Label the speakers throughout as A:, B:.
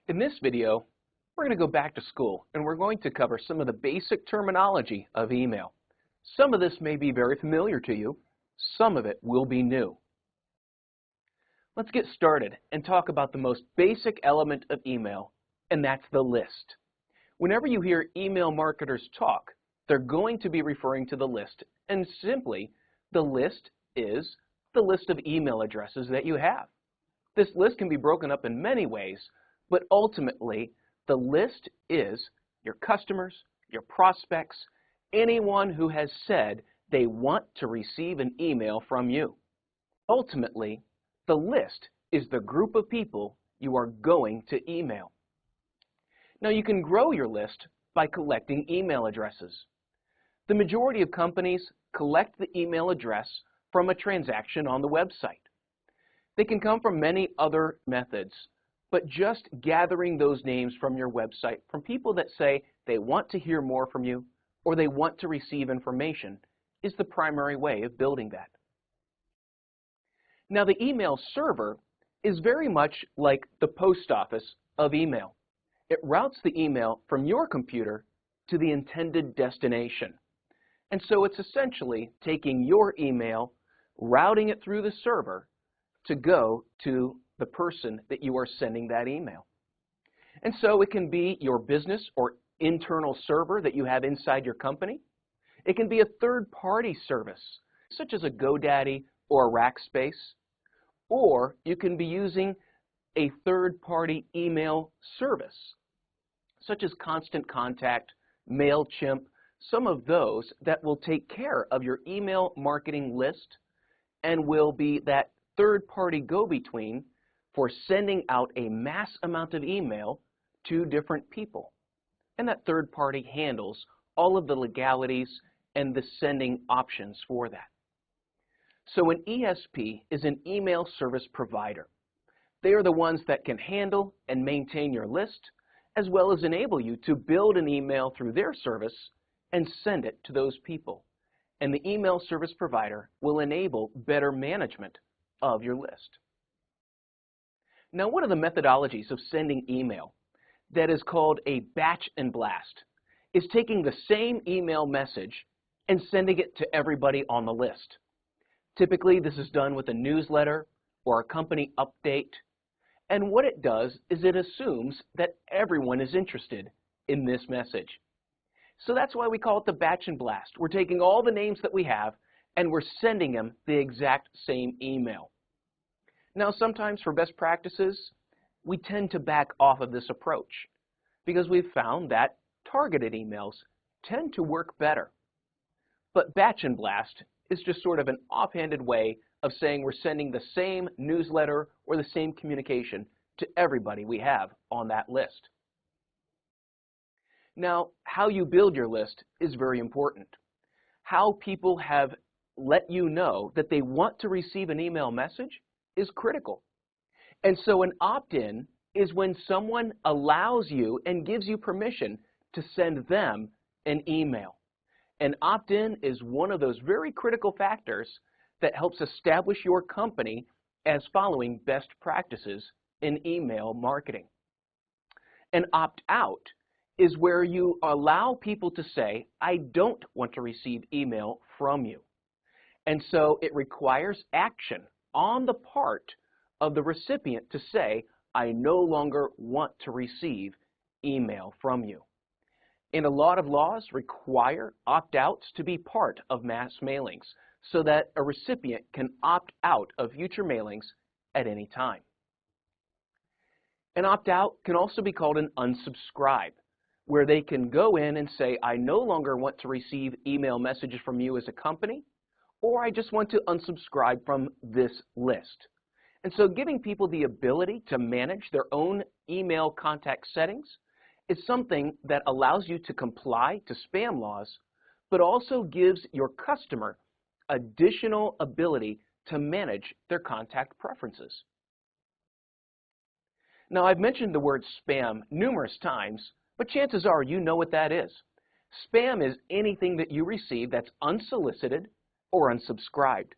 A: In this video, we're going to go back to school and we're going to cover some of the basic terminology of email. Some of this may be very familiar to you, some of it will be new. Let's get started and talk about the most basic element of email, and that's the list. Whenever you hear email marketers talk, they're going to be referring to the list, and simply, the list is the list of email addresses that you have. This list can be broken up in many ways, but ultimately, the list is your customers, your prospects, anyone who has said they want to receive an email from you. Ultimately, the list is the group of people you are going to email. Now, you can grow your list by collecting email addresses. The majority of companies collect the email address from a transaction on the website. They can come from many other methods, but just gathering those names from your website from people that say they want to hear more from you or they want to receive information is the primary way of building that. Now, the email server is very much like the post office of email. It routes the email from your computer to the intended destination. And so it's essentially taking your email, routing it through the server to go to the person that you are sending that email. And so it can be your business or internal server that you have inside your company. It can be a third-party service, such as a GoDaddy or a Rackspace. Or you can be using a third-party email service, such as Constant Contact, MailChimp, some of those that will take care of your email marketing list and will be that third-party go-between for sending out a mass amount of email to different people. And that third party handles all of the legalities and the sending options for that. So an ESP is an email service provider. They are the ones that can handle and maintain your list, as well as enable you to build an email through their service and send it to those people. And the email service provider will enable better management of your list. Now, one of the methodologies of sending email that is called a batch and blast is taking the same email message and sending it to everybody on the list. Typically, this is done with a newsletter or a company update, and what it does is it assumes that everyone is interested in this message. So that's why we call it the batch and blast. We're taking all the names that we have and we're sending them the exact same email. Now, sometimes for best practices, we tend to back off of this approach because we've found that targeted emails tend to work better. But batch and blast is just sort of an offhanded way of saying we're sending the same newsletter or the same communication to everybody we have on that list. Now, how you build your list is very important. How people have let you know that they want to receive an email message is critical. And so an opt-in is when someone allows you and gives you permission to send them an email. An opt-in is one of those very critical factors that helps establish your company as following best practices in email marketing. An opt-out is where you allow people to say, I don't want to receive email from you. And so it requires action on the part of the recipient to say, I no longer want to receive email from you. And a lot of laws require opt-outs to be part of mass mailings so that a recipient can opt out of future mailings at any time. An opt-out can also be called an unsubscribe, where they can go in and say, I no longer want to receive email messages from you as a company, or I just want to unsubscribe from this list. And so giving people the ability to manage their own email contact settings is something that allows you to comply to spam laws, but also gives your customer additional ability to manage their contact preferences. Now, I've mentioned the word spam numerous times, but chances are you know what that is. Spam is anything that you receive that's unsolicited or unsubscribed.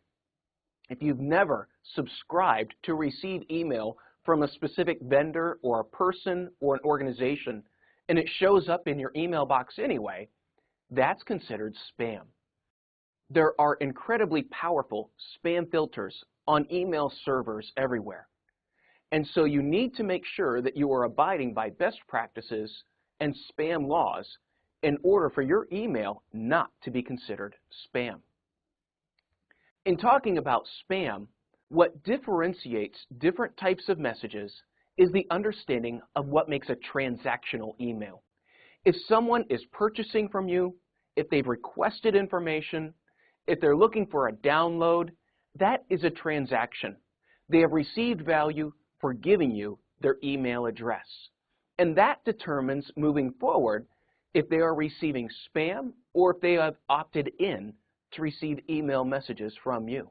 A: If you've never subscribed to receive email from a specific vendor or a person or an organization, and it shows up in your email box anyway, that's considered spam. There are incredibly powerful spam filters on email servers everywhere. And so you need to make sure that you are abiding by best practices and spam laws in order for your email not to be considered spam. In talking about spam, what differentiates different types of messages is the understanding of what makes a transactional email. If someone is purchasing from you, if they've requested information, if they're looking for a download, that is a transaction. They have received value for giving you their email address. And that determines moving forward if they are receiving spam or if they have opted in to receive email messages from you.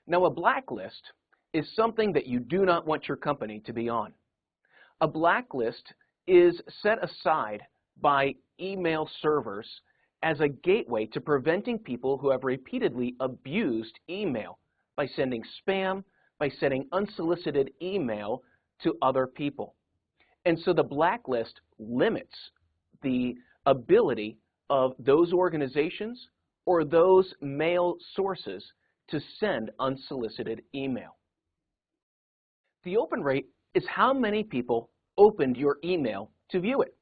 A: Now, a blacklist is something that you do not want your company to be on. A blacklist is set aside by email servers as a gateway to preventing people who have repeatedly abused email by sending spam, by sending unsolicited email to other people. And so the blacklist limits the ability of those organizations or those mail sources to send unsolicited email. The open rate is how many people opened your email to view it.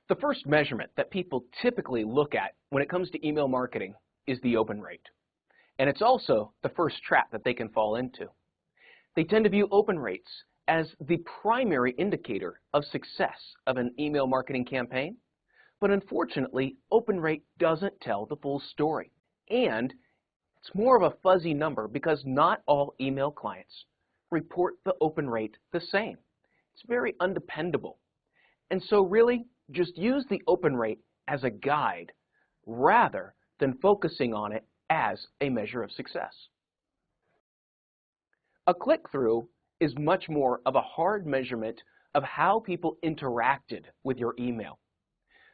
A: The first measurement that people typically look at when it comes to email marketing is the open rate. And it's also the first trap that they can fall into. They tend to view open rates as the primary indicator of success of an email marketing campaign, but unfortunately, open rate doesn't tell the full story. And it's more of a fuzzy number because not all email clients report the open rate the same. It's very undependable. And so really, just use the open rate as a guide rather than focusing on it as a measure of success. A click-through is much more of a hard measurement of how people interacted with your email.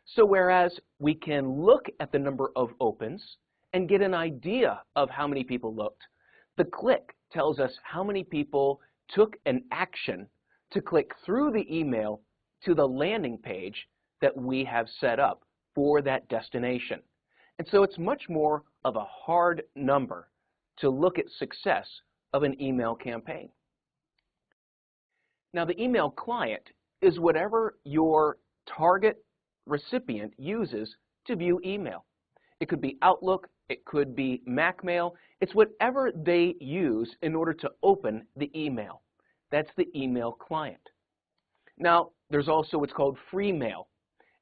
A: So whereas we can look at the number of opens and get an idea of how many people looked, the click tells us how many people took an action to click through the email to the landing page that we have set up for that destination. And so it's much more of a hard number to look at success of an email campaign. Now, the email client is whatever your target recipient uses to view email. It could be Outlook, it could be MacMail. It's whatever they use in order to open the email. That's the email client. Now, there's also what's called free mail,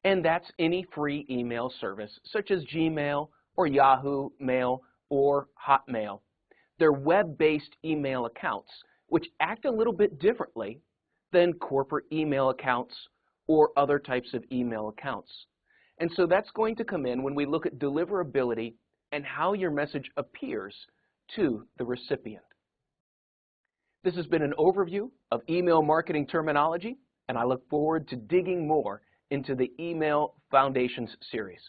A: and that's any free email service such as Gmail or Yahoo Mail or Hotmail. They're web-based email accounts which act a little bit differently than corporate email accounts or other types of email accounts. And so that's going to come in when we look at deliverability and how your message appears to the recipient. This has been an overview of email marketing terminology, and I look forward to digging more into the Email Foundations series.